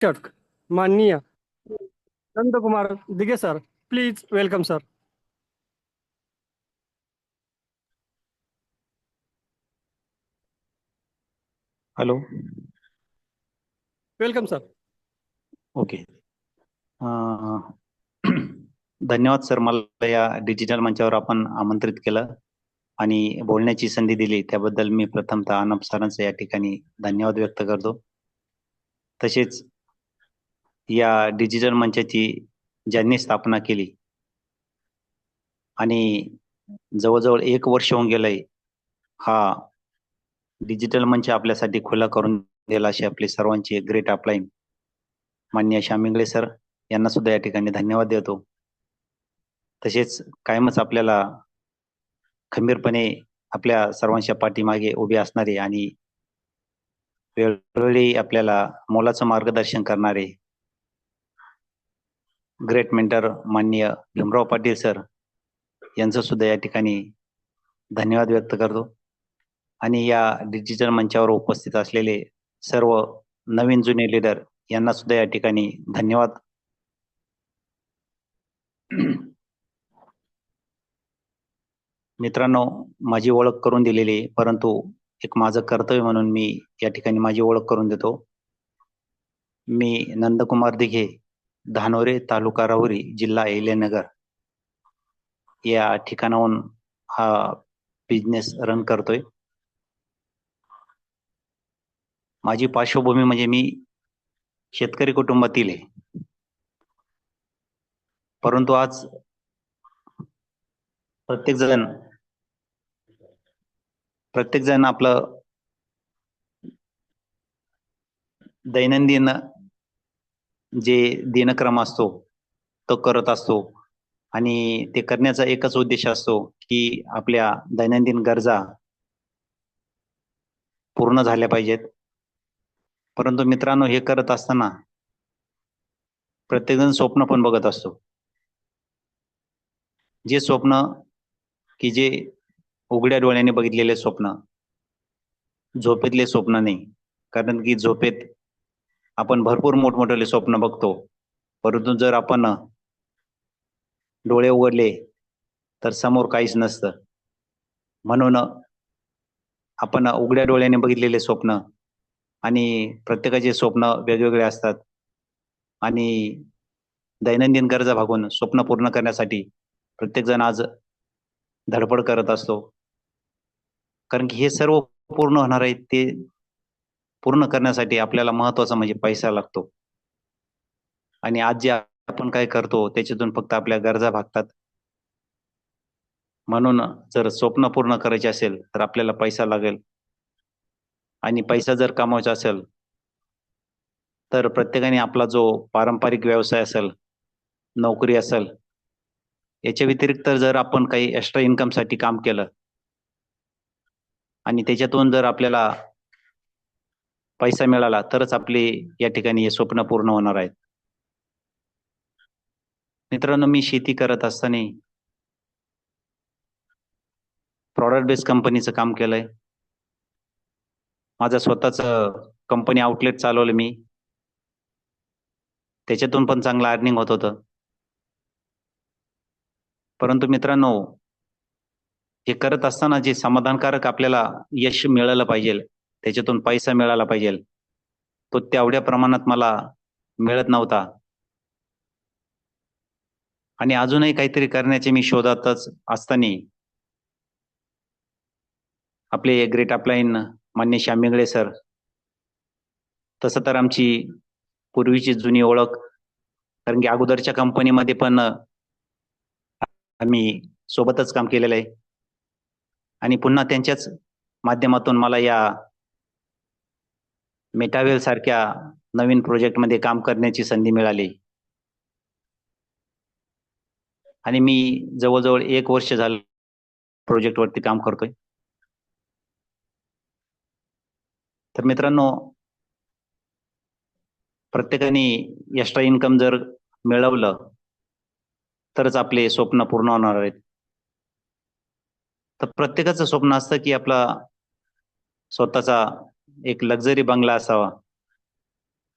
शिक्षक माननीय Nandkumar Dige sir, please welcome sir. Hello. Welcome sir. Okay. अं, धन्यवाद सर, मला या डिजिटल मंचावर आपण आमंत्रित केलं आणि बोलण्याची संधी दिली त्याबद्दल मी प्रथमतः अनप सरांचा या ठिकाणी धन्यवाद व्यक्त करतो. तसेच या डिजिटल मंचाची ज्यांनी स्थापना केली आणि जवळजवळ 1 वर्ष होऊन गेलंय हा डिजिटल मंच आपल्यासाठी खुला करून दिला, असे आपले सर्वांचे ग्रेट अपलाईन माननीय श्याम इंगळे सर यांना सुद्धा या ठिकाणी धन्यवाद देतो. तसेच कायमच आपल्याला खंबीरपणे आपल्या सर्वांच्या पाठीमागे उभे असणारे आणि वेळोवेळी आपल्याला मोलाचं मार्गदर्शन करणारे ग्रेट मेंटर माननीय भीमराव पाटील सर यांचं सुद्धा या ठिकाणी धन्यवाद व्यक्त करतो. आणि या डिजिटल मंचावर उपस्थित असलेले सर्व नवीन जुने लीडर यांना सुद्धा या ठिकाणी धन्यवाद. मित्रांनो, माझी ओळख करून दिलेली आहे, परंतु एक माझं कर्तव्य म्हणून मी या ठिकाणी माझी ओळख करून देतो. मी नंदकुमार दिघे, धानोरे, तालुका राहुरी, जिल्हा अहिल्यानगर या ठिकाणाहून हा बिझनेस रन करतोय. माझी पार्श्वभूमी म्हणजे मी शेतकरी कुटुंबातील आहे, परंतु आज प्रत्येक जण आपलं दैनंदिन जे दिनक्रम असतो तो करत असतो आणि ते करण्याचा एकच उद्देश असतो की आपल्या दैनंदिन गरजा पूर्ण झाल्या पाहिजेत. परंतु मित्रांनो, हे करत असताना प्रत्येकजण स्वप्न पण बघत असतो. जे स्वप्न की जे उघड्या डोळ्याने बघितलेले स्वप्न, झोपेतले स्वप्न नाही. कारण की झोपेत आपण भरपूर मोठमोठे स्वप्न बघतो, परंतु जर आपण डोळे उघडले तर समोर काहीच नसतं. म्हणून आपण उघड्या डोळ्याने बघितलेले स्वप्न आणि प्रत्येकाचे स्वप्न वेगवेगळे असतात आणि दैनंदिन गरजा भागून स्वप्न पूर्ण करण्यासाठी प्रत्येकजण आज धडपड करत असतो. कारण की हे सर्व पूर्ण होणार आहे, ते पूर्ण करण्यासाठी आपल्याला महत्वाचा म्हणजे पैसा लागतो. आणि आज जे आपण काय करतो त्याच्यातून फक्त आपल्या गरजा भागतात. म्हणून जर स्वप्न पूर्ण करायचे असेल तर आपल्याला पैसा लागेल आणि पैसा जर कमवायचा असेल तर प्रत्येकाने आपला जो पारंपरिक व्यवसाय असेल, नोकरी असेल, याच्या व्यतिरिक्त जर आपण काही एक्स्ट्रा इन्कम साठी काम केलं आणि त्याच्यातून जर आपल्याला पैसा मिळाला तरच आपले या ठिकाणी हे स्वप्न पूर्ण होणार आहेत. मित्रांनो, मी शेती करत असताना प्रॉडक्ट बेस्ड कंपनीचं काम केलंय. माझं स्वतःच कंपनी आउटलेट चालवलं मी. त्याच्यातून पण चांगलं अर्निंग होत होतं. परंतु मित्रांनो, हे करत असताना जे समाधानकारक आपल्याला यश मिळालं पाहिजे, त्याच्यातून पैसा मिळाला पाहिजे, तो तेवढ्या प्रमाणात मला मिळत नव्हता. आणि अजूनही काहीतरी करण्याचे मी शोधातच असताना आपले ग्रेट अपलाईन मान्य श्याम इंगळे सर, तसं तर आमची पूर्वीची जुनी ओळख, कारण की अगोदरच्या कंपनीमध्ये पण आम्ही सोबतच काम केलेलं आहे आणि पुन्हा त्यांच्याच माध्यमातून मला या मेटावेल सारख्या नवीन प्रोजेक्टमध्ये काम करण्याची संधी मिळाली आणि मी जवळजवळ 1 वर्ष झालं प्रोजेक्टवरती काम करतोय. तर मित्रांनो, प्रत्येकाने एक्स्ट्रा इन्कम जर मिळवलं तरच आपले स्वप्न पूर्ण होणार आहेत. तर प्रत्येकाचं स्वप्न असतं की आपला स्वतःचा एक लक्झरी बंगला असावा,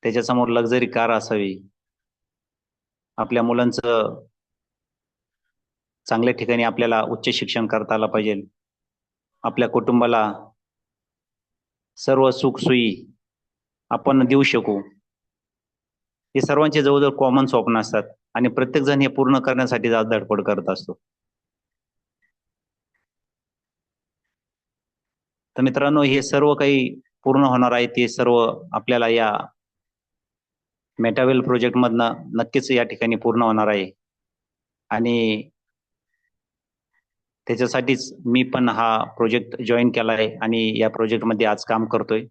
त्याच्यासमोर लक्झरी कार असावी, आपल्या मुलांचं चांगल्या ठिकाणी आपल्याला उच्च शिक्षण करता आलं पाहिजे, आपल्या कुटुंबाला सर्व सुखसोयी आपण देऊ शकू. हे सर्वांचे जवळजवळ कॉमन स्वप्न असतात आणि प्रत्येक जण हे पूर्ण करण्यासाठी आज धडपड करत असतो. तर मित्रांनो, हे सर्व काही पूर्ण होणार आहे ते सर्व आपल्याला या मेटावेल प्रोजेक्ट मधनं नक्कीच या ठिकाणी पूर्ण होणार आहे. आणि त्याच्यासाठीच मी पण हा प्रोजेक्ट जॉईन केला आहे आणि या प्रोजेक्ट मध्ये आज काम करतोय.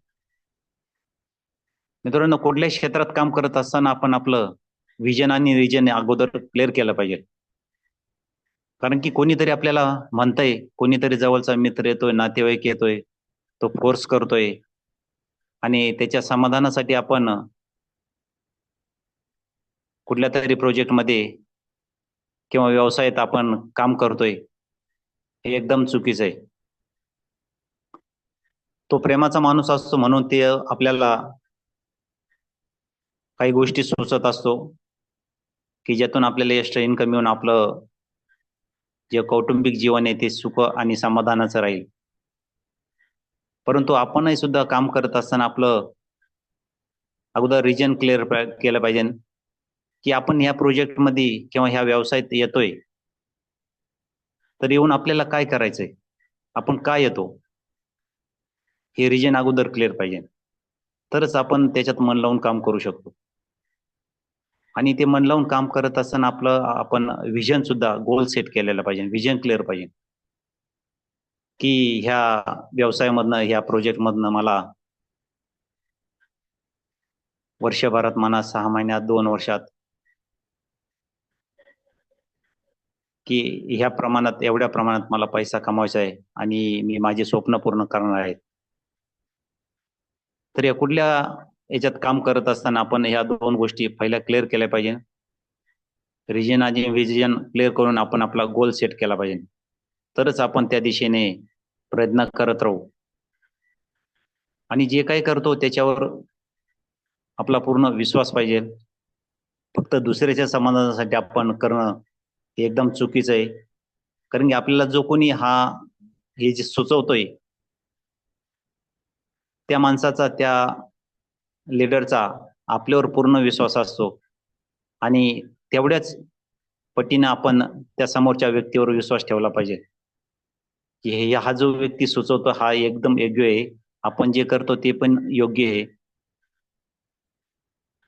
मित्रांनो, कुठल्याही क्षेत्रात काम करत असताना आपण आपलं विजन आणि रिजन अगोदर क्लिअर केलं पाहिजे. कारण की कोणीतरी आपल्याला म्हणतंय, कोणीतरी जवळचा मित्र येतोय, नातेवाईक येतोय, तो फोर्स करतोय आणि त्याच्या समाधानासाठी आपण कुठल्या तरी प्रोजेक्ट मध्ये किंवा व्यवसायात आपण काम करतोय, हे एकदम चुकीचं आहे. तो प्रेमाचा माणूस असतो म्हणून ते आपल्याला काही गोष्टी सुचत असतो की ज्यातून आपल्याला एक्स्ट्रा इन्कम येऊन आपलं जे कौटुंबिक जीवन आहे ते सुख आणि समाधानाचं राहील. परंतु आपणही सुद्धा काम करत असताना आपलं अगोदर रिजन क्लिअर केलं पाहिजे की आपण ह्या प्रोजेक्ट मध्ये किंवा ह्या व्यवसायात येतोय तर येऊन आपल्याला काय करायचंय, आपण काय येतो, हे रिजन अगोदर क्लिअर पाहिजे. तरच आपण त्याच्यात मन लावून काम करू शकतो. आणि ते मन लावून काम करत असताना आपण विजन सुद्धा गोल सेट केलेला पाहिजे, विजन क्लिअर पाहिजे की ह्या व्यवसायामधनं, ह्या प्रोजेक्ट मधनं मला वर्षभरात म्हणा, 6 महिन्यात, 2 वर्षात, की ह्या प्रमाणात, एवढ्या प्रमाणात मला पैसा कमवायचा आहे आणि मी माझे स्वप्न पूर्ण करणार आहे. तर या कुठल्या याच्यात काम करत असताना आपण ह्या 2 गोष्टी पहिल्या क्लिअर केल्या पाहिजे. रिजन आणि विजन क्लिअर करून आपण आपला गोल सेट केला पाहिजे. तरच आपण त्या दिशेने प्रयत्न करत राहू आणि जे काही करतो त्याच्यावर आपला पूर्ण विश्वास पाहिजे. फक्त दुसऱ्याच्या समाधानासाठी आपण करणं हे एकदम चुकीचं आहे. कारण की आपल्याला जो कोणी हे जे सुचवतोय त्या माणसाचा, त्या लीडरचा आपल्यावर पूर्ण विश्वास असतो आणि तेवढ्याच पटीनं आपण त्या समोरच्या व्यक्तीवर विश्वास ठेवला पाहिजे की हा जो व्यक्ती सुचवतो हा एकदम योग्य आहे, आपण जे करतो ते पण योग्य आहे.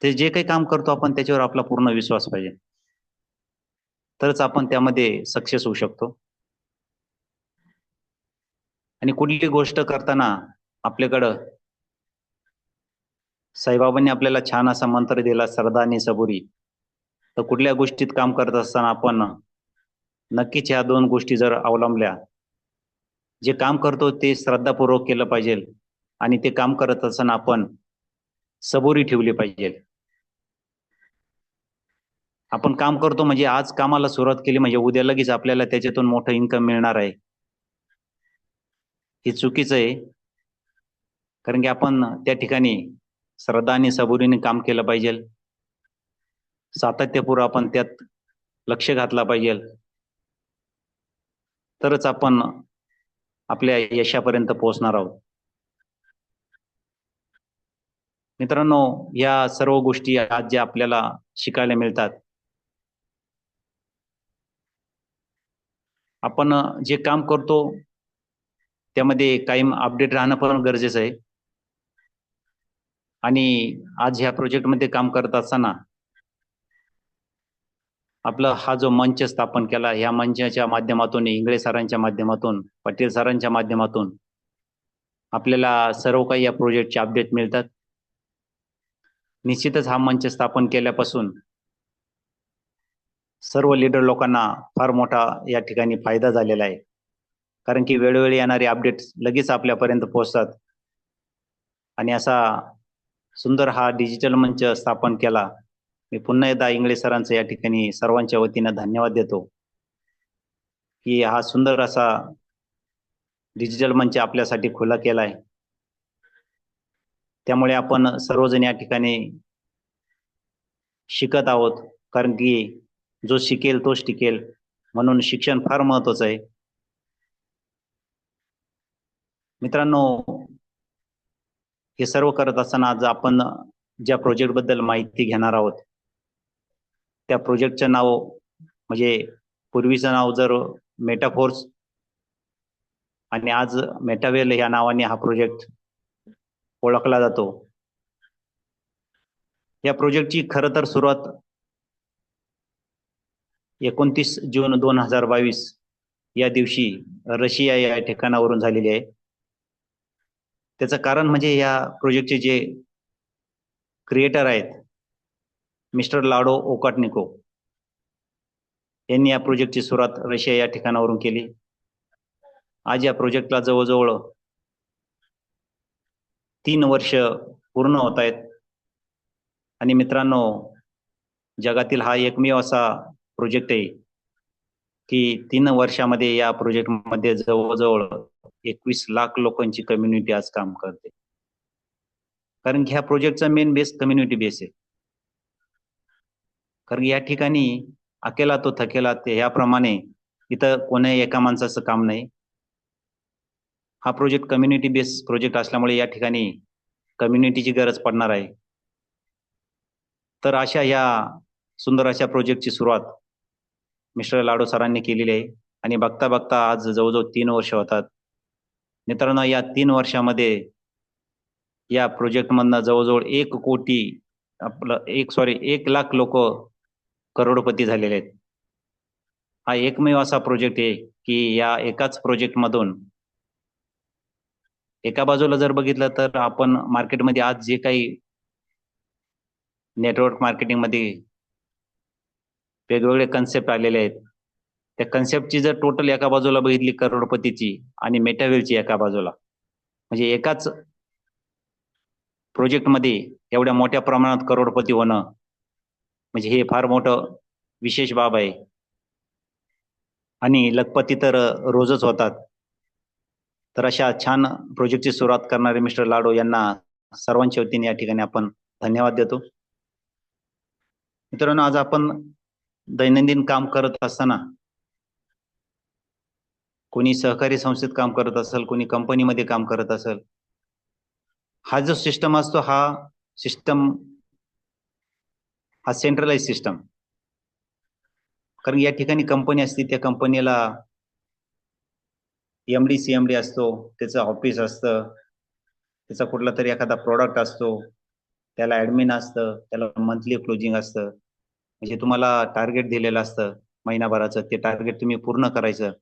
ते जे काही काम करतो आपण त्याच्यावर आपला पूर्ण विश्वास पाहिजे, तरच आपण त्यामध्ये सक्सेस होऊ शकतो. आणि कुठली गोष्ट करताना आपल्याकडं साईबाबांनी आपल्याला छान असा मंत्र दिला, श्रद्धा आणि सबुरी. तर कुठल्या गोष्टीत काम करत असताना आपण नक्कीच ह्या 2 गोष्टी जर अवलंबल्या, जे काम करतो ते श्रद्धापूर्वक केलं पाहिजे आणि ते काम करत असताना आपण सबुरी ठेवली पाहिजे. आपण काम करतो म्हणजे आज कामाला सुरुवात केली म्हणजे उद्या लगेच आपल्याला त्याच्यातून मोठं इन्कम मिळणार आहे, हे चुकीचं आहे. कारण की आपण त्या ठिकाणी श्रद्धा आणि सबुरीने काम केलं पाहिजे. सातत्यपूर्व आपण त्यात लक्ष घातला पाहिजे. तरच आपण आपल्या यशापर्यंत पोहोचणार आहोत. मित्रांनो, या सर्व गोष्टी आज ज्या आपल्याला शिकायला मिळतात, आपण जे काम करतो त्यामध्ये कायम अपडेट राहणं पण गरजेचं आहे. आणि आज ह्या प्रोजेक्टमध्ये काम करत असताना आपला हा जो मंच स्थापन केला, ह्या मंचाच्या माध्यमातून, इंगळे सरांच्या माध्यमातून, पटेल सरांच्या माध्यमातून आपल्याला सर्व काही या प्रोजेक्टचे अपडेट मिळतात. निश्चितच हा मंच स्थापन केल्यापासून सर्व लीडर लोकांना फार मोठा या ठिकाणी फायदा झालेला आहे. कारण की वेळोवेळी येणारे अपडेट्स लगेच आपल्यापर्यंत पोहोचतात आणि असा सुंदर हा डिजिटल मंच स्थापन केला. मी पुन्हा एकदा इंगळे सरांचं या ठिकाणी सर्वांच्या वतीनं धन्यवाद देतो की हा सुंदर असा डिजिटल मंच आपल्यासाठी खुला केला आहे. त्यामुळे आपण सर्वजण या ठिकाणी शिकत आहोत, कारण की जो शिकेल तोच टिकेल, म्हणून शिक्षण फार महत्वाचं आहे. मित्रांनो, हे सर्व करत असताना आज आपण ज्या प्रोजेक्ट बद्दल माहिती घेणार आहोत त्या प्रोजेक्टचं नाव म्हणजे पूर्वीचं नाव जर मेटाफोर्स आणि आज मेटावेल या नावाने हा प्रोजेक्ट ओळखला जातो. या प्रोजेक्टची खरं तर सुरुवात 29 जून 2022 या दिवशी रशिया या ठिकाणावरून झालेली आहे. त्याचं कारण म्हणजे या प्रोजेक्टचे जे क्रिएटर आहेत मिस्टर लाडो ओकाटनिको यांनी या प्रोजेक्टची सुरुवात रशिया या ठिकाणावरून केली. आज या प्रोजेक्टला जवळजवळ 3 वर्ष पूर्ण होत आहेत. आणि मित्रांनो, जगातील हा एकमेव असा प्रोजेक्ट आहे की 3 वर्षामध्ये या प्रोजेक्टमध्ये जवळजवळ 21 लाख लोकांची कम्युनिटी आज काम करते. कारण की ह्या प्रोजेक्टचा मेन बेस कम्युनिटी बेस आहे. कारण या ठिकाणी अकेला तो थकेला ते याप्रमाणे इथं कोणाही एका माणसाचं काम नाही. हा प्रोजेक्ट कम्युनिटी बेस प्रोजेक्ट असल्यामुळे या ठिकाणी कम्युनिटीची गरज पडणार आहे. तर अशा या सुंदर अशा प्रोजेक्टची सुरुवात मिस्टर लाडो सरांनी केलेली आहे आणि बघता बघता आज जवळजवळ 3 वर्ष होतात. मित्रांनो, या 3 वर्षामध्ये या प्रोजेक्टमधनं जवळजवळ 1 लाख लोक करोडपती झालेले आहेत. हा एकमेव असा प्रोजेक्ट आहे की या एकाच प्रोजेक्टमधून एका बाजूला जर बघितलं तर आपण मार्केटमध्ये आज जे काही नेटवर्क मार्केटिंगमध्ये वेगवेगळे कन्सेप्ट आलेले आहेत, त्या कन्सेप्टची जर टोटल एका बाजूला बघितली करोडपतीची आणि मेटावेलची एका बाजूला, म्हणजे एकाच प्रोजेक्टमध्ये एवढ्या मोठ्या प्रमाणात करोडपती होणं म्हणजे हे फार मोठं विशेष बाब आहे. आणि लखपती तर रोजच होतात. तर अशा छान प्रोजेक्टची सुरुवात करणारे मिस्टर लाडो यांना सर्वांच्या वतीने या ठिकाणी आपण धन्यवाद देतो. मित्रांनो, आज आपण दैनंदिन काम करत असताना कोणी सहकारी संस्थेत काम करत असेल, कोणी कंपनीमध्ये काम करत असेल, हा जो सिस्टम असतो हा सेंट्रलाइज सिस्टम. कारण या ठिकाणी कंपनी असते, त्या कंपनीला एमडी सीएमडी असतो, त्याचं ऑफिस असतं, त्याचा कुठला तरी एखादा प्रोडक्ट असतो, त्याला ऍडमिन असतं, त्याला मंथली क्लोजिंग असतं. म्हणजे तुम्हाला टार्गेट दिलेलं असतं महिनाभराचं, ते टार्गेट तुम्ही पूर्ण करायचं.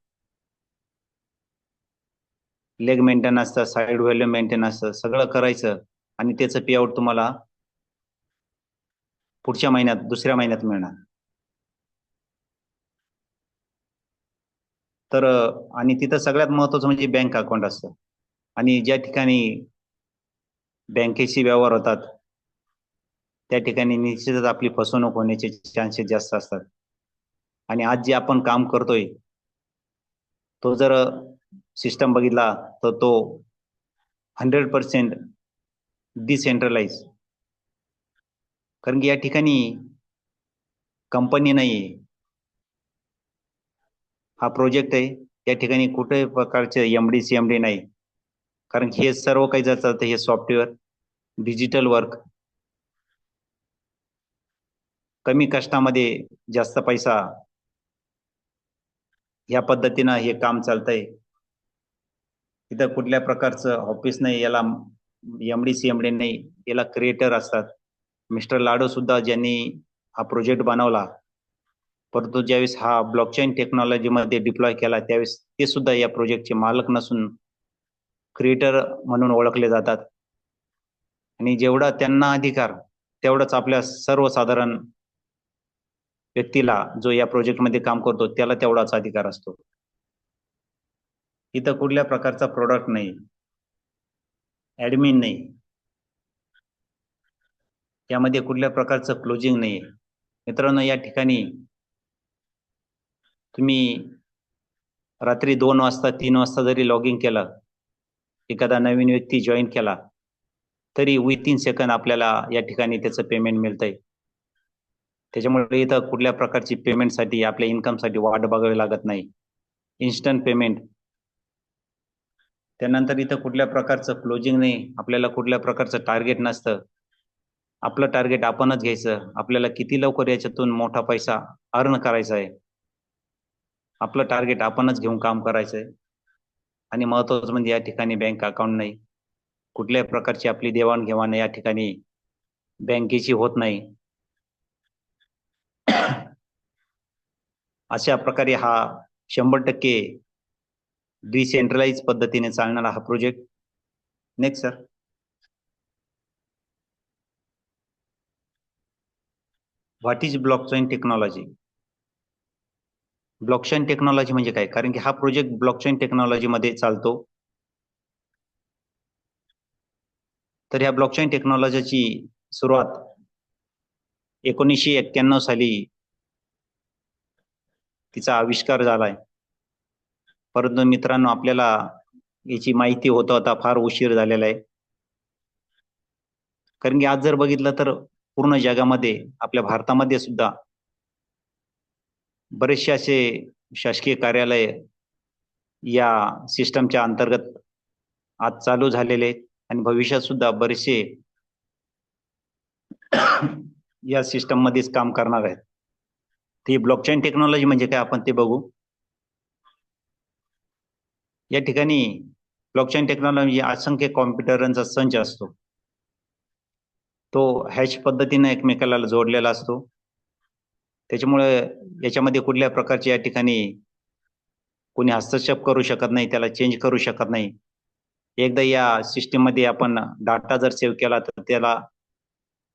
लेग मेंटेन असतं, साईड व्हॅल्यू मेंटेन असतं, सगळं करायचं आणि त्याचं पेआउट तुम्हाला पुढच्या महिन्यात दुसऱ्या महिन्यात मिळणार. तर आणि तिथं सगळ्यात महत्वाचं म्हणजे बँक अकाउंट असतं. आणि ज्या ठिकाणी बँकेशी व्यवहार होतात त्या ठिकाणी निश्चितच आपली फसवणूक होण्याचे चान्सेस जास्त असतात. आणि आज जे आपण काम करतोय तो जर सिस्टम बघितला तर तो 100% डिसेंट्रलाइज. कारण की या ठिकाणी कंपनी नाही, हा प्रोजेक्ट आहे. या ठिकाणी कुठल्याही प्रकारचे एमडी सीएमडी नाही. कारण हे सर्व काही जर चालतं हे सॉफ्टवेअर डिजिटल वर्क, कमी कष्टामध्ये जास्त पैसा, या पद्धतीनं हे काम चालतंय. इथं कुठल्या प्रकारचं ऑफिस नाही, याला एमडी सीएमडी नाही, याला क्रिएटर असतात. मिस्टर लाडो सुद्धा ज्यांनी हा प्रोजेक्ट बनवला, परंतु ज्यावेळेस हा ब्लॉकचेन टेक्नॉलॉजीमध्ये डिप्लॉय केला त्यावेळेस ते सुद्धा या प्रोजेक्टचे मालक नसून क्रिएटर म्हणून ओळखले जातात. आणि जेवढा त्यांना अधिकार तेवढाच आपल्या सर्वसाधारण व्यक्तीला जो या प्रोजेक्टमध्ये काम करतो त्याला तेवढाच अधिकार असतो. इथं कुठल्या प्रकारचा प्रोडक्ट नाही, ऍडमिन नाही, यामध्ये कुठल्या प्रकारचं क्लोजिंग नाही. मित्रांनो, या ठिकाणी तुम्ही रात्री 2 वाजता 3 वाजता जरी लॉग इन केलं, एखादा नवीन व्यक्ती जॉईन केला तरी विथिन सेकंद आपल्याला या ठिकाणी त्याचं पेमेंट मिळतंय. त्याच्यामुळे इथं कुठल्या प्रकारची पेमेंटसाठी आपल्या इन्कमसाठी वाट बघावी लागत नाही. Instant payment. त्यानंतर इथं कुठल्या प्रकारचं क्लोजिंग नाही, आपल्याला कुठल्या प्रकारचं टार्गेट नसतं. आपलं टार्गेट आपणच घ्यायचं. आपल्याला किती लवकर याच्यातून मोठा पैसा अर्न करायचा आहे. आपलं टार्गेट आपणच घेऊन काम करायचंय. आणि महत्वाचं म्हणजे या ठिकाणी बँक अकाउंट नाही. कुठल्याही प्रकारची आपली देवाणघेवाण या ठिकाणी बँकेची होत नाही. अशा प्रकारे हा 100% डिसेंट्रलाइज पद्धतीने चालणारा हा project. Next sir. What is blockchain technology? Blockchain technology म्हणजे काय? कारण की हा प्रोजेक्ट ब्लॉकचेन टेक्नॉलॉजी मध्ये चालतो. तर ह्या ब्लॉकचेन टेक्नॉलॉजीची सुरुवात 1991 साली तिचा आविष्कार झालाय. परंतु मित्रांनो, आपल्याला याची माहिती होता फार उशीर झालेला आहे. कारण की आज जर बघितलं तर पूर्ण जगामध्ये, आपल्या भारतामध्ये सुद्धा बरेचसे असे शासकीय कार्यालय या सिस्टमच्या अंतर्गत आज चालू झालेले आहेत आणि भविष्यात सुद्धा बरेचसे या सिस्टम मध्येच काम करणार आहेत. ती ब्लॉकचेन टेक्नॉलॉजी म्हणजे काय आपण ते बघू. या ठिकाणी ब्लॉकचेन टेक्नॉलॉजी असंख्य कॉम्प्युटरांचा संच असतो. तो हॅश पद्धतीने एकमेकाला जोडलेला असतो. त्याच्यामुळे याच्यामध्ये कुठल्या प्रकारचे या ठिकाणी कोणी हस्तक्षेप करू शकत नाही, त्याला चेंज करू शकत नाही. एकदा या सिस्टीम मध्ये आपण डाटा जर सेव्ह केला तर त्याला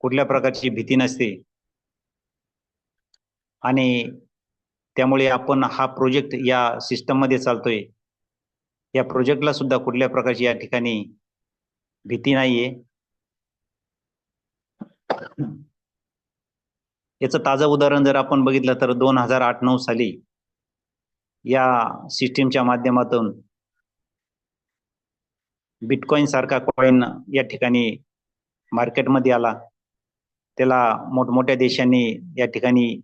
कुठल्या प्रकारची भीती नसते. आणि त्यामुळे आपण हा प्रोजेक्ट या सिस्टम मध्ये चालतोय. या प्रोजेक्टला सुद्धा कुठल्या प्रकारची या ठिकाणी भीती नाहीये. याचं ताजं उदाहरण जर आपण बघितलं तर 2008-9 साली या सिस्टीमच्या माध्यमातून बिटकॉइन सारखा कॉइन या ठिकाणी मार्केटमध्ये आला. त्याला मोठमोठ्या देशांनी या ठिकाणी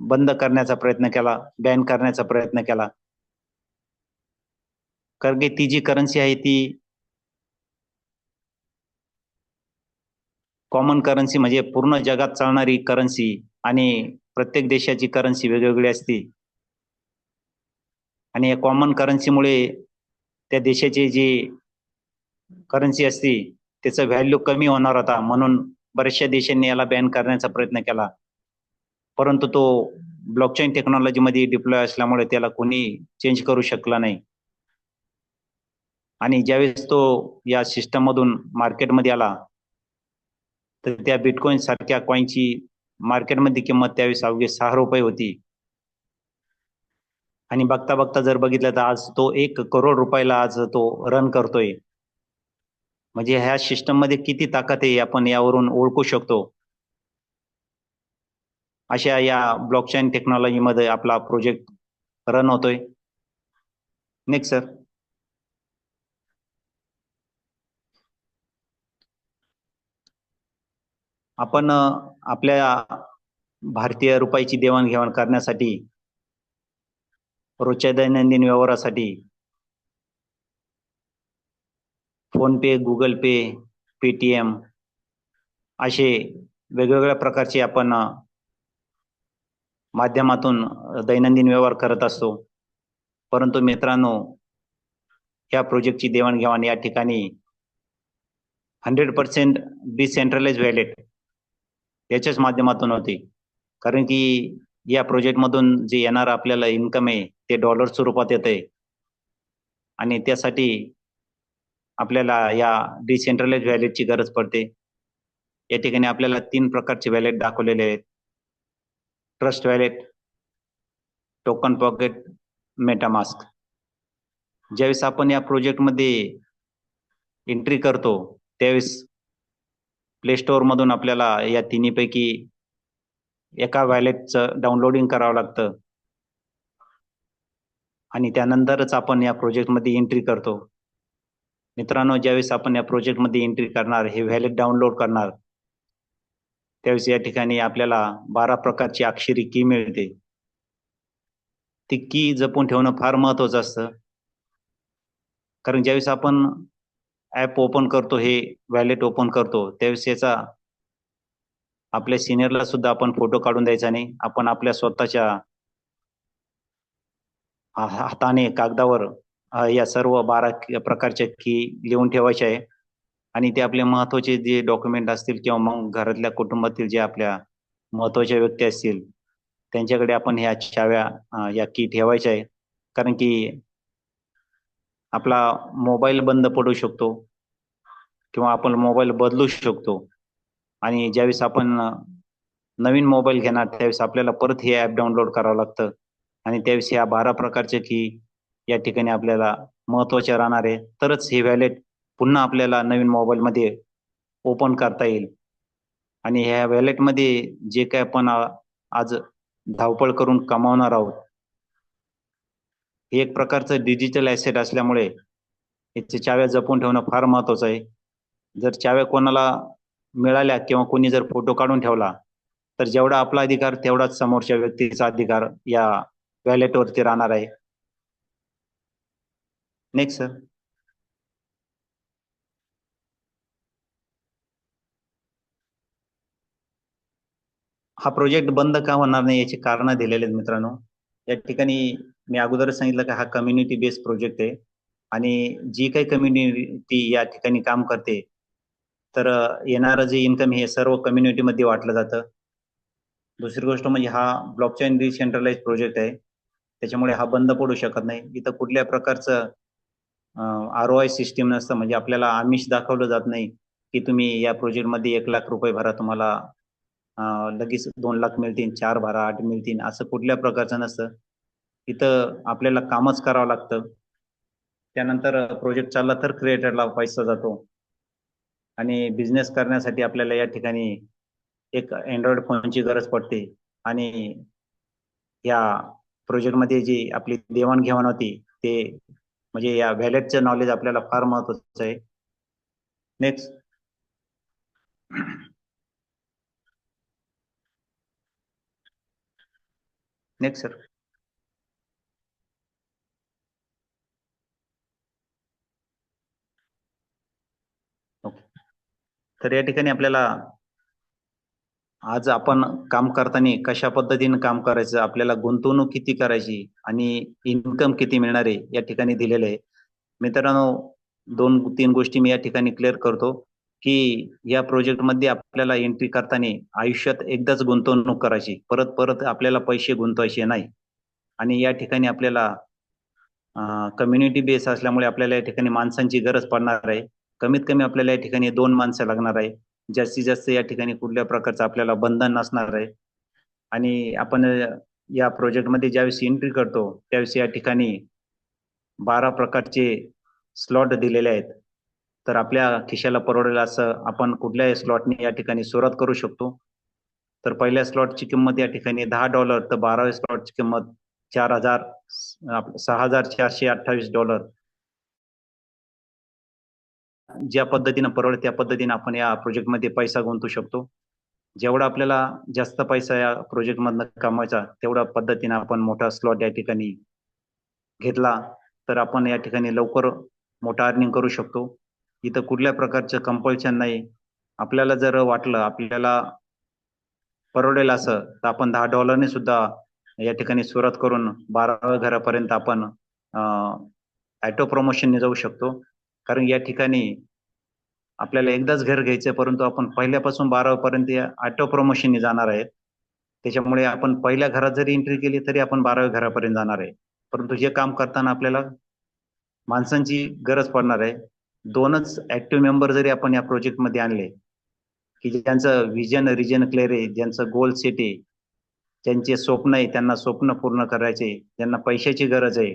बंद करण्याचा प्रयत्न केला, बॅन करण्याचा प्रयत्न केला. कारण की ती जी करन्सी आहे ती कॉमन करन्सी, म्हणजे पूर्ण जगात चालणारी करन्सी, आणि प्रत्येक देशाची करन्सी वेगवेगळी असते. आणि या कॉमन करन्सीमुळे त्या देशाची जी करन्सी असते त्याचा व्हॅल्यू कमी होणार होता. म्हणून बऱ्याचशा देशांनी याला बॅन करण्याचा प्रयत्न केला. परंतु तो ब्लॉकचेन टेक्नॉलॉजी मध्ये डिप्लॉय असल्यामुळे त्याला कोणी चेंज करू शकला नाही. आणि ज्यावेळेस तो या सिस्टम मधून मार्केटमध्ये आला तर त्या बिटकॉइन सारख्या कॉइनची मार्केटमध्ये किंमत त्यावेळेस अवघी 6 रुपये होती. आणि बघता बघता जर बघितलं तर आज तो 1 करोड रुपयाला आज तो रन करतोय. म्हणजे ह्या सिस्टम मध्ये किती ताकद आहे आपण यावरून ओळखू शकतो. अशा या ब्लॉकचेन टेक्नॉलॉजी मध्ये आपला प्रोजेक्ट रन होतोय. Next sir. आपण आपल्या भारतीय रुपयाची देवाणघेवाण करण्यासाठी, रोजच्या दैनंदिन व्यवहारासाठी फोन पे, गुगल पे, पेटीएम असे वेगवेगळ्या प्रकारचे आपण माध्यमातून दैनंदिन व्यवहार करत असतो. परंतु मित्रांनो, या प्रोजेक्टची देवाणघेवाण या ठिकाणी 100% डिसेंट्रलाइज वॅलेट याच्याच माध्यमातून होते. कारण की या प्रोजेक्ट मधून जे येणार आपल्याला इन्कम आहे ते डॉलर स्वरूपात येते. आणि त्यासाठी आपल्याला या डिसेंट्रलाइज वॅलेटची गरज पडते. या ठिकाणी आपल्याला 3 प्रकारचे वॅलेट दाखवलेले आहेत. Trust valet, token pocket, MetaMask. ज्यावेळेस आपण या प्रोजेक्ट मध्ये एंट्री करतो त्यावेळेस प्ले स्टोअर मधून आपल्याला या तिन्हीपैकी एका वॅलेटचं डाउनलोडिंग करावं लागतं. आणि त्यानंतरच आपण या प्रोजेक्ट मध्ये एंट्री करतो. मित्रांनो, ज्यावेळेस आपण या प्रोजेक्ट मध्ये एंट्री करणार, हे वॅलेट डाउनलोड करणार, त्यावेळेस या ठिकाणी आपल्याला 12 प्रकारची अक्षरी की मिळते. ती की जपून ठेवणं फार महत्वाचं असतं. कारण ज्यावेळेस आपण ॲप ओपन करतो, हे वॅलेट ओपन करतो, त्यावेळेस याचा आपल्या सीनियरला सुद्धा आपण फोटो काढून द्यायचा नाही. आपण आपल्या स्वतःच्या हाताने कागदावर या सर्व 12 प्रकारच्या की लिहून ठेवायच्या आहे आणि ते आपले महत्त्वाचे जे डॉक्युमेंट असतील किंवा मग घरातल्या कुटुंबातील जे आपल्या महत्त्वाच्या व्यक्ती असतील, त्यांच्याकडे आपण ह्या चाव्या या की ठेवायच्या आहे. कारण की आपला मोबाईल बंद पडू शकतो किंवा आपण मोबाईल बदलू शकतो आणि ज्यावेळेस आपण नवीन मोबाईल घेणार त्यावेळेस आपल्याला परत हे ॲप डाउनलोड करावं लागतं आणि त्यावेळेस ह्या 12 प्रकारच्या की या ठिकाणी आपल्याला महत्त्वाच्या राहणार आहे. तरच हे वॅलेट पुन्हा आपल्याला नवीन मोबाईलमध्ये ओपन करता येईल आणि ह्या वॅलेटमध्ये जे काही आपण आज धावपळ करून कमावणार आहोत, हे एक प्रकारचं डिजिटल ॲसेट असल्यामुळे याच्या चाव्या जपून ठेवणं फार महत्त्वाचं आहे. जर चाव्या कोणाला मिळाल्या किंवा कोणी जर फोटो काढून ठेवला, तर जेवढा आपला अधिकार तेवढाच समोरच्या व्यक्तीचा अधिकार या वॅलेटवरती राहणार आहे. Next sir. हा प्रोजेक्ट बंद का होणार नाही याची कारणं दिलेली आहेत मित्रांनो. या ठिकाणी मी अगोदरच सांगितलं की हा कम्युनिटी बेस्ड प्रोजेक्ट आहे आणि जी काही कम्युनिटी या ठिकाणी काम करते, तर येणारं जे इन्कम हे सर्व कम्युनिटीमध्ये वाटलं जातं. दुसरी गोष्ट म्हणजे हा ब्लॉकचेन डिसेंट्रलाइज प्रोजेक्ट आहे. त्याच्यामुळे हा बंद पडू शकत नाही. इथं कुठल्या प्रकारचं ROI सिस्टीम नसतं. म्हणजे आपल्याला आमिष दाखवलं जात नाही, की तुम्ही या प्रोजेक्टमध्ये ₹1,00,000 भरा तुम्हाला लगेच 2,00,000 मिळतील, 4 भरा, 8 मिळतील असं कुठल्या प्रकारचं नसतं. इथं आपल्याला कामच करावं लागतं. त्यानंतर प्रोजेक्ट चालला तर क्रिएटरला पैसा जातो आणि बिझनेस करण्यासाठी आपल्याला या ठिकाणी एक Android फोनची गरज पडते आणि या प्रोजेक्टमध्ये जी आपली देवाण-घेवाण होती ते म्हणजे या व्हॅलेटचं नॉलेज आपल्याला फार महत्वाचं आहे. नेक्स्ट. Next sir. ओके. तर या ठिकाणी आपल्याला आज आपण काम करताना कशा पद्धतीने काम करायचं, आपल्याला गुंतवणूक किती करायची आणि इन्कम किती मिळणार आहे या ठिकाणी दिलेलं आहे. मित्रांनो 2-3 गोष्टी मी या ठिकाणी क्लिअर करतो, की या प्रोजेक्टमध्ये आपल्याला एंट्री करताना आयुष्यात एकदाच गुंतवणूक करायची. परत-परत आपल्याला पैसे गुंतवायचे नाही आणि या ठिकाणी आपल्याला कम्युनिटी बेस असल्यामुळे आपल्याला या ठिकाणी माणसांची गरज पडणार आहे. कमीत कमी आपल्याला या ठिकाणी 2 माणसं लागणार आहे. जास्तीत जास्त या ठिकाणी कुठल्या प्रकारचं आपल्याला बंधन नसणार आहे आणि आपण या प्रोजेक्टमध्ये ज्यावेळेस एंट्री करतो, त्यावेळेस या ठिकाणी 12 प्रकारचे स्लॉट दिलेले आहेत. तर आपल्या खिशाला परवडेल असं आपण कुठल्याही स्लॉटने या ठिकाणी सुरुवात करू शकतो. तर पहिल्या स्लॉटची किंमत या ठिकाणी $10 तर 12व्या स्लॉटची किंमत 4,000 $6,428. ज्या पद्धतीनं परवडेल त्या पद्धतीने आपण या प्रोजेक्टमध्ये पैसा गुंतवू शकतो. जेवढा आपल्याला जास्त पैसा या प्रोजेक्टमधनं कमवायचा, तेवढ्या पद्धतीने आपण मोठा स्लॉट या ठिकाणी घेतला, तर आपण या ठिकाणी लवकर मोठा अर्निंग करू शकतो. इथं कुठल्या प्रकारचं कंपल्शन नाही. आपल्याला जर वाटलं आपल्याला परवडेल असं, तर आपण $10 ने सुद्धा या ठिकाणी सुरुवात करून 12व्या घरापर्यंत आपण ऑटो प्रमोशनने जाऊ शकतो. कारण या ठिकाणी आपल्याला एकदाच घर घ्यायचं परंतु आपण पहिल्यापासून 12वी पर्यंत या ऑटो प्रमोशनने जाणार आहेत. त्याच्यामुळे आपण पहिल्या घरात जरी एंट्री केली तरी आपण 12व्या घरापर्यंत जाणार आहे. परंतु हे काम करताना आपल्याला माणसांची गरज पडणार आहे. 2च ॲक्टिव्ह मेंबर जरी आपण या प्रोजेक्टमध्ये आणले, की ज्यांचं व्हिजन, रिजन क्लिअर आहे, ज्यांचं गोल सेट आहे, ज्यांचे स्वप्न आहे, त्यांना स्वप्न पूर्ण करायचे, ज्यांना पैशाची गरज आहे.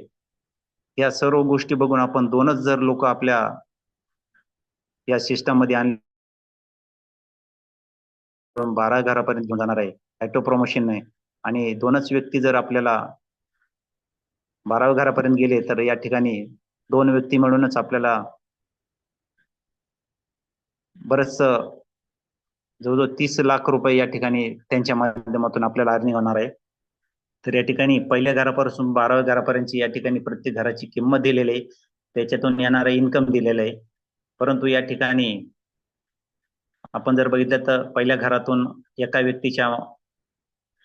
या सर्व गोष्टी बघून आपण 2च जर लोकं आपल्या या सिस्टममध्ये आणले 12 घरापर्यंत घेऊन जाणार आहे. ऑटो प्रमोशनने आणि 2च व्यक्ती जर आपल्याला 12व्या घरापर्यंत गेले, तर या ठिकाणी 2 व्यक्ती मिळूनच आपल्याला बरचसं जवळजवळ 30 लाख रुपये या ठिकाणी त्यांच्या माध्यमातून आपल्याला अर्निंग होणार आहे. तर या ठिकाणी पहिल्या घरापासून 12व्या घरापर्यंतची या ठिकाणी प्रत्येक घराची किंमत दिलेली आहे, त्याच्यातून येणारा इन्कम दिलेलं आहे. परंतु या ठिकाणी आपण जर बघितलं तर पहिल्या घरातून एका व्यक्तीच्या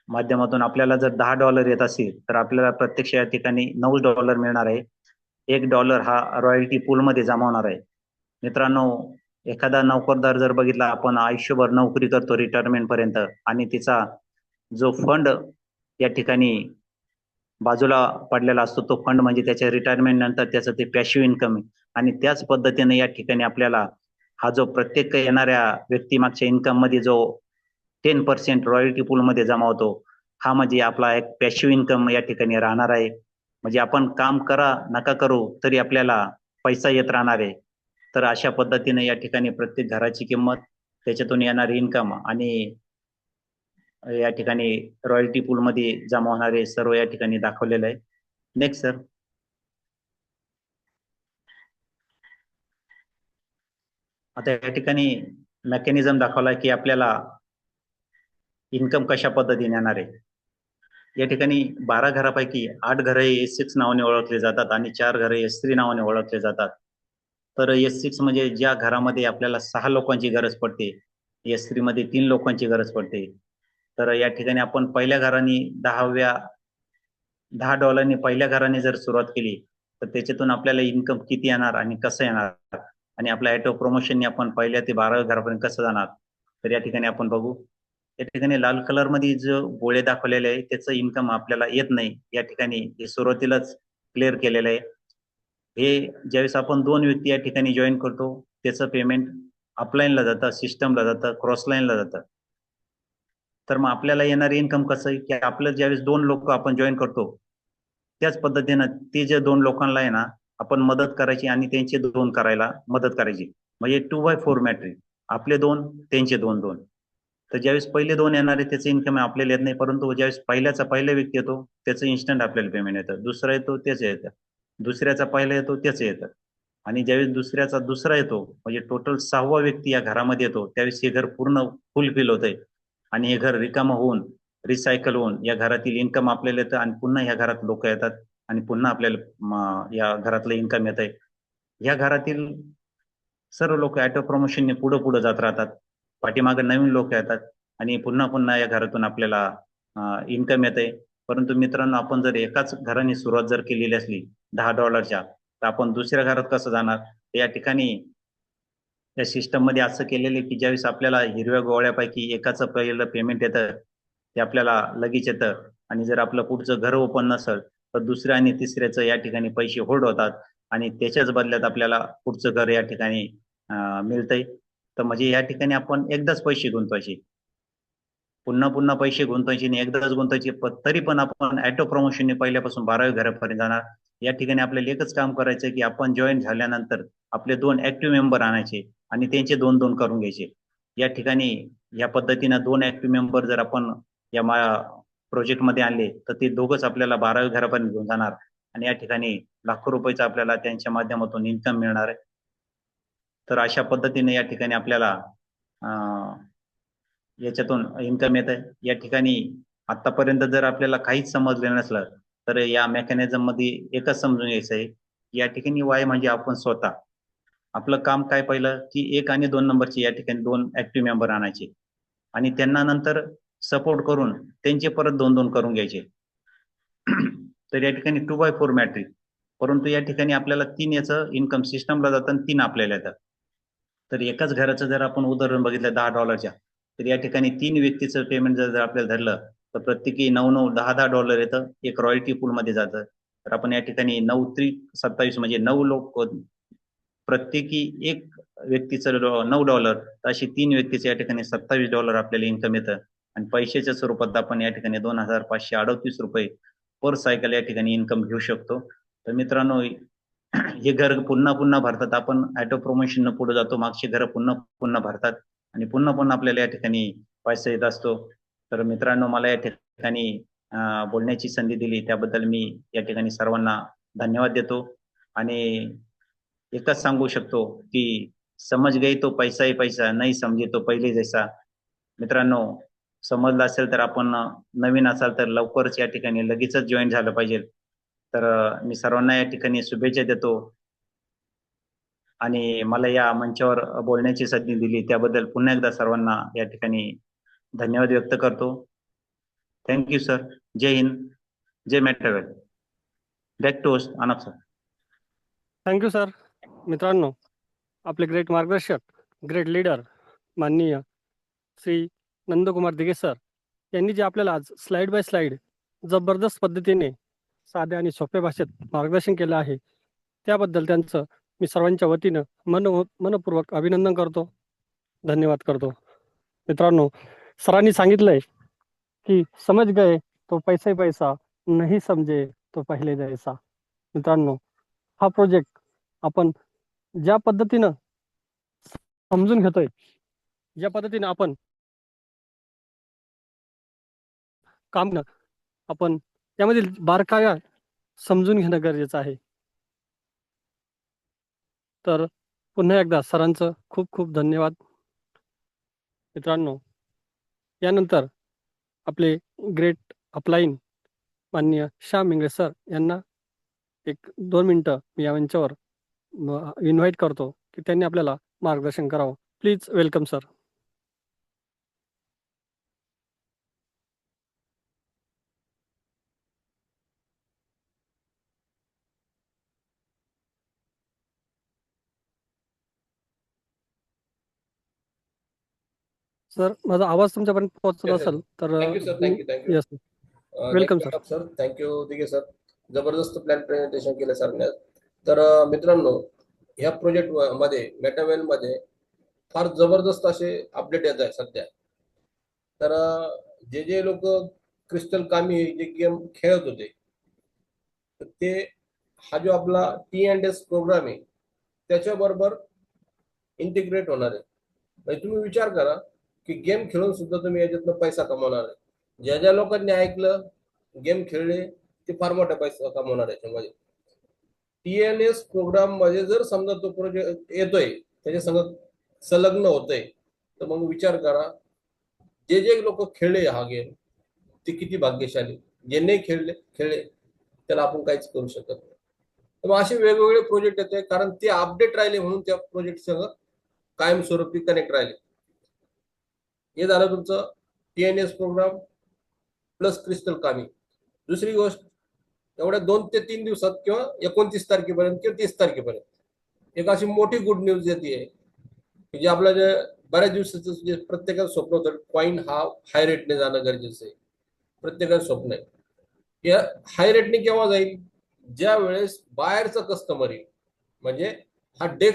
माध्यमातून आपल्याला जर $10 येत असेल तर आपल्याला प्रत्यक्ष या ठिकाणी $9 मिळणार आहे. $1 हा रॉयल्टी पूलमध्ये जमा होणार आहे. मित्रांनो, एखादा नोकरदार जर बघितला, आपण आयुष्यभर नोकरी करतो रिटायरमेंट पर्यंत आणि तिचा जो फंड या ठिकाणी बाजूला पडलेला असतो, तो फंड म्हणजे त्याच्या रिटायरमेंट नंतर त्याचं ते पॅसिव्ह इन्कम आहे. आणि त्याच पद्धतीने या ठिकाणी आपल्याला हा जो प्रत्येक येणाऱ्या व्यक्तीमागच्या इन्कम मध्ये जो 10% रॉयल्टी पूल मध्ये जमा होतो, हा म्हणजे आपला एक पॅसिव्ह इन्कम या ठिकाणी राहणार आहे. म्हणजे आपण काम करा नका करू तरी आपल्याला पैसा येत राहणार आहे. तर अशा पद्धतीने या ठिकाणी प्रत्येक घराची किंमत, त्याच्यातून येणारी इन्कम आणि या ठिकाणी रॉयल्टी पूल मध्ये जमा होणारे सर्व या ठिकाणी दाखवलेलं आहे. Next sir. आता या ठिकाणी मेकॅनिझम दाखवला की आपल्याला इन्कम कशा पद्धतीने येणार आहे. या ठिकाणी 12 घरापैकी 8 घरं S6 नावाने ओळखले जातात आणि 4 घरं S3 नावाने ओळखले जातात. तर S6 म्हणजे ज्या घरामध्ये आपल्याला 6 लोकांची गरज पडते, S3 मध्ये 3 लोकांची गरज पडते. तर या ठिकाणी आपण पहिल्या घराने $10 पहिल्या घराने जर सुरुवात केली तर त्याच्यातून आपल्याला इन्कम किती येणार आणि कसं येणार आणि आपल्या ऑटो प्रमोशनने आपण पहिल्या ते 12व्या घरापर्यंत कसं जाणार, तर या ठिकाणी आपण बघू. या ठिकाणी लाल कलर मध्ये जो गोळे दाखवलेले आहे त्याचं इन्कम आपल्याला येत नाही. या ठिकाणी हे सुरुवातीलाच क्लिअर केलेलं आहे. हे ज्यावेळेस आपण 2 व्यक्ती या ठिकाणी जॉईन करतो त्याचं पेमेंट अपलाईनला जातं, सिस्टमला जातं, क्रॉस लाईनला जातं. तर मग आपल्याला येणारे इन्कम कसं आहे की आपलं ज्यावेळेस 2 लोक आपण जॉईन करतो त्याच पद्धतीनं ते जे 2 लोकांना आहे ना आपण मदत करायची आणि त्यांचे 2 करायला मदत करायची. म्हणजे 2x4 मॅट्रिक. आपले 2, त्यांचे 2. तर ज्यावेळेस पहिले 2 येणारे त्याचं इन्कम आपल्याला येत नाही, परंतु ज्यावेळेस पहिला व्यक्ती येतो त्याचं इन्स्टंट आपल्याला पेमेंट येतं. दुसरा येतो त्याचं येतं. दुसऱ्याचा पहिला येतो त्याचं येतं. आणि ज्यावेळेस दुसऱ्याचा दुसरा येतो म्हणजे टोटल 6वा व्यक्ती या घरामध्ये येतो त्यावेळेस हे घर पूर्ण फुलफिल होतंय आणि हे घर रिकामं होऊन रिसायकल होऊन या घरातील इन्कम आपल्याला येतं आणि पुन्हा या घरात लोक येतात आणि पुन्हा आपल्याला या घरातलं इन्कम येत आहे. या घरातील सर्व लोक ऑटो प्रमोशनने पुढे पुढे जात राहतात. पाठीमागे नवीन लोक येतात आणि पुन्हा पुन्हा या घरातून आपल्याला इन्कम येत आहे. परंतु मित्रांनो, आपण जर एकाच घराने सुरुवात जर केलेली असली $10 तर आपण दुसऱ्या घरात कसं जाणार. या ठिकाणी त्या सिस्टम मध्ये असं केलेलं आहे की ज्यावेळेस आपल्याला हिरव्या गोळ्यापैकी एकाचं पहिलं पेमेंट येतं ते आपल्याला लगेच येतं आणि जर आपलं पुढचं घर ओपन नसेल तर दुसऱ्या आणि तिसऱ्याचं या ठिकाणी पैसे होल्ड होतात आणि त्याच्याच बदल्यात आपल्याला पुढचं घर या ठिकाणी मिळतंय. तर म्हणजे या ठिकाणी आपण एकदाच पैसे गुंतवायचे, पुन्हा पुन्हा पैसे गुंतवायचे नाही, एकदाच गुंतवायचे. तरी पण आपण ऑटो प्रमोशनने पहिल्यापासून 12व्या घरापर्यंत जाणार. या ठिकाणी आपल्याला एकच काम करायचं की आपण जॉईन झाल्यानंतर आपले 2 ऍक्टिव्ह मेंबर आणायचे आणि त्यांचे 2 करून घ्यायचे. या ठिकाणी या पद्धतीनं 2 ऍक्टिव्ह मेंबर जर आपण या प्रोजेक्ट मध्ये आणले तर ते दोघंच आपल्याला 12व्या घरापर्यंत घेऊन जाणार आणि या ठिकाणी लाखो रुपयाचं आपल्याला त्यांच्या माध्यमातून इन्कम मिळणार आहे. तर अशा पद्धतीने या ठिकाणी आपल्याला याच्यातून इन्कम येत आहे. या ठिकाणी आतापर्यंत जर आपल्याला काहीच समजलं नसलं तर या मेकॅनिझम मध्ये एकच समजून घ्यायचं आहे. या ठिकाणी वाय म्हणजे आपण स्वतः आपलं काम काय पहिलं की 1 आणि 2 नंबरचे या ठिकाणी 2 ऍक्टिव्ह मेंबर आणायचे आणि त्यांना नंतर सपोर्ट करून त्यांचे परत 2 करून घ्यायचे. तर या ठिकाणी 2x4 मॅट्रिक. परंतु या ठिकाणी आपल्याला 3 याचं इन्कम सिस्टमला जातं आणि 3 आपल्याला येतात. तर एकाच घराचं जर आपण उदाहरण बघितलं $10 तर या ठिकाणी 3 व्यक्तीचं पेमेंट जर आपल्याला धरलं तर प्रत्येकी 9 $10 येतं. एक रॉयल्टी पूल मध्ये जातं. तर आपण या ठिकाणी 9 त्रिक 27 म्हणजे 9 लोक प्रत्येकी एक व्यक्तीचं $9, अशी 3 व्यक्तीचं या ठिकाणी $27 आपल्याला इन्कम येतं आणि पैशाच्या स्वरूपात आपण या ठिकाणी ₹2538 पर सायकल या ठिकाणी इन्कम घेऊ शकतो. तर मित्रांनो, हे घर पुन्हा पुन्हा भरतात. आपण ऑटो प्रमोशन पुढे जातो, मागची घरं पुन्हा पुन्हा भरतात आणि पुन्हा पुन्हा आपल्याला या ठिकाणी पैसा येत असतो. तर मित्रांनो, मला या ठिकाणी बोलण्याची संधी दिली त्याबद्दल मी या ठिकाणी सर्वांना धन्यवाद देतो आणि एकच सांगू शकतो की समझ गई तो पैसा ही पैसा, नहीं समझे तो पहिले जैसा. मित्रांनो, समजलं असेल तर आपण नवीन असाल तर लवकरच या ठिकाणी लगेचच जॉईन झालं पाहिजे. तर मी सर्वांना या ठिकाणी शुभेच्छा देतो आणि मला या मंचावर बोलण्याची संधी दिली त्याबद्दल पुन्हा एकदा सर्वांना या ठिकाणी धन्यवाद व्यक्त करतो. Thank you sir. जय हिंद, जय मेट्रोवेल. Back to host Anup sir. Thank you sir. मित्रांनो, आपले ग्रेट मार्गदर्शक, ग्रेट लीडर माननीय श्री नंदकुमार दिघे सर यांनी जे आपल्याला आज स्लाइड बाय स्लाइड जबरदस्त पद्धतीने साध्या आणि सोप्या भाषेत मार्गदर्शन केलं आहे, त्याबद्दल त्यांचं मी सर्वांच्या वतीनं मनपूर्वक अभिनंदन करतो, धन्यवाद करतो. मित्रांनो, सरांनी सांगितलंय की समज गए तो पैसा ही पैसा, नहीं समजे तो पहिले जैसा. मित्रांनो, हा प्रोजेक्ट आपण ज्या पद्धतीनं समजून घेतोय, ज्या पद्धतीनं आपण काम आपण त्यामधील बारकाव्या समजून घेणं गरजेचं आहे. तर पुन्हा एकदा सरांचं खूप खूप धन्यवाद. मित्रांनो, यानंतर आपले ग्रेट अपलाईन माननीय श्याम इंगळे सर यांना 1-2 मिनिटं मी या मंचावर इन्व्हाइट करतो की त्यांनी आपल्याला मार्गदर्शन करावं. Please welcome sir. सर, माझा आवाज तुमच्यापर्यंत पोहोचत Yes, असेल तर thank you sir. Thank you. Yes welcome sir. Sir, thank you Dighe sir. जबरदस्त प्लॅन प्रेझेंटेशन केलं सर. तर मित्रांनो, ह्या प्रोजेक्ट मध्ये मेटावेल मध्ये फार जबरदस्त असे अपडेट येत आहे सध्या. तर जे जे लोक क्रिस्टल कामी जे गेम खेळत होते, तर ते हा जो आपला T&S प्रोग्राम आहे त्याच्याबरोबर इंटिग्रेट होणार आहे. म्हणजे तुम्ही विचार करा की गेम खेळून सुद्धा तुम्ही याच्यातनं पैसा कमवणार आहे. ज्या ज्या लोकांनी ऐकलं, गेम खेळले, ते फार मोठा पैसा कमवणार आहे. त्याच्यामध्ये T&S प्रोग्राम मध्ये जर समजा तो प्रोजेक्ट येतोय, त्याच्या संग संलग्न होतोय, तर मग विचार करा जे जे लोक खेळले हा गेम ते किती भाग्यशाली. जे नाही खेळले त्याला आपण काहीच करू शकत नाही. तर मग असे वेगवेगळे प्रोजेक्ट येते कारण ते अपडेट राहिले म्हणून त्या प्रोजेक्ट सह कायमस्वरूपी कनेक्ट राहिले. हे झालं तुमचं T&S प्रोग्राम प्लस क्रिस्टल कामी. दुसरी गोष्ट, एवढ्या 2 ते 3 दिवसात किंवा 29 तारखेपर्यंत किंवा 30 तारखेपर्यंत एक अशी मोठी गुड न्यूज येते की जे आपलं जे बऱ्याच दिवसाचं जे प्रत्येकाचं स्वप्न होतं, कॉइन हा हाय रेटने जाणं गरजेचं आहे. प्रत्येकाचं स्वप्न आहे. या हाय रेटने केव्हा जाईल? ज्या वेळेस बाहेरचा कस्टमर येईल. म्हणजे हा डेस्क